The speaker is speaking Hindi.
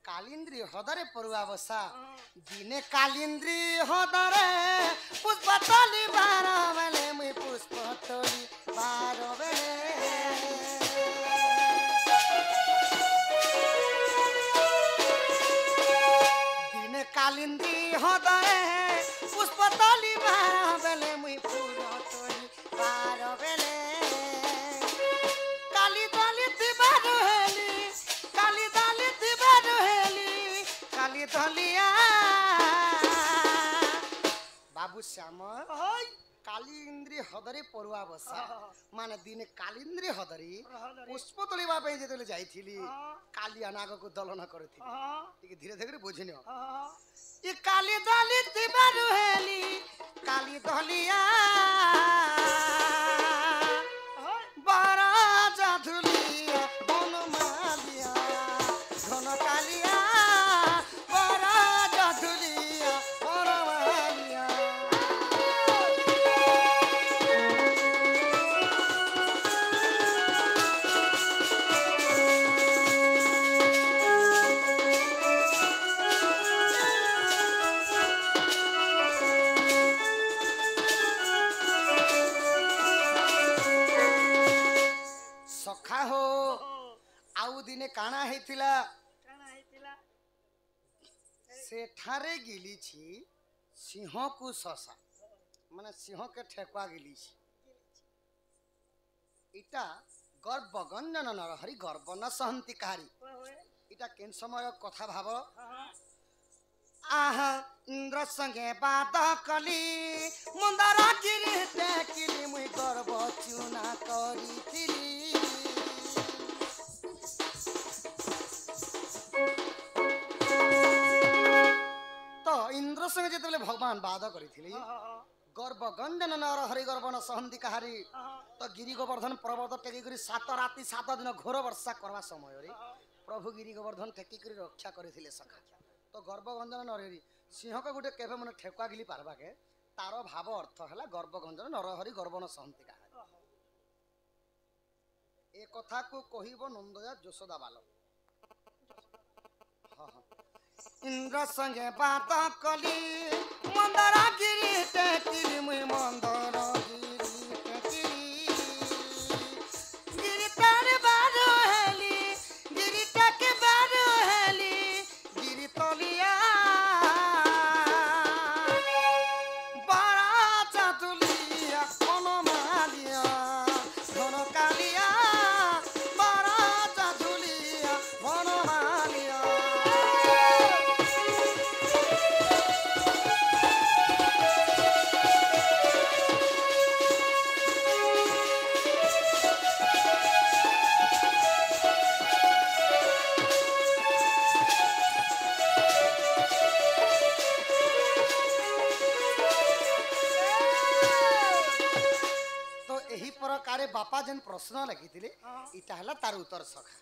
कालिंद्री हदरे परुआ बसा दिने कालिंद्री हदरे पुष्पतली बार बेले मुई पुष्पतली बार बेले दिने कालिंद्री हदरे पुष्पतली बार बेले मुई पुष्पतली बार बेले काली दलित बार हेली काली दलित बार हेली काली दलिया बाबू श्याम कालिंद्री हदरी परुआ बसा माने दिने कालिंद्री हदरी पुष्प तोलिबा पे जेतले जाइथिली कालिया नाग को दलन करथिली ठीक धीरे धीरे बुझिनो ई काली दलित बार हेली काली दलिया बारा जाधुलिया बन मालिया घन कालिया बारा जाधुलिया बन मालिया सखा हो आउ दिने काना हेतिला सेठारे गिली छी सिंह को ससा माने सिंह के ठेकुआ गिली छी इटा गर्भ गंजन नरहरि गर्भ न सहंती कारी इटा केन समय कथा भाव आहा इंद्र संगे बात कली मंदारा गिरी टेकिली मुई गर्भ चुना करिथिली इंद्र संगे जेतले भगवान बाध करिथिली गर्भ गंजन नर हरि गर्भ न सहंती कहारी तो गिरी गोवर्धन पर्वत टेकी करी 7 राति 7 दिन घोर वर्षा करवा समय रे प्रभु गिरी गोवर्धन टेकी करी रक्षा करिथिले सखा तो गर्भ गंजन नरहरि सिंह को गुटे केबे मन ठेकुआ गिली पारबा के तारो भाव अर्थ हला गर्भ गंजन नर हरि गर्भ न सहंती कहारी ए कथा को कहिबो नंदया यशोदा बालक हां हां इंद्र संगे बात कली मंदरा गिरी टेकिली मुई मंदरा गिरी टेकिली गिरी तार बार हेली गिरी टेके बार हेली गिरी तलिया बारा चातुलिया कोन मालिया धन कालिया बारा चातुलिया कोन मालिया बापा जेन प्रश्न लिखी इटा हला तार उत्तर सखा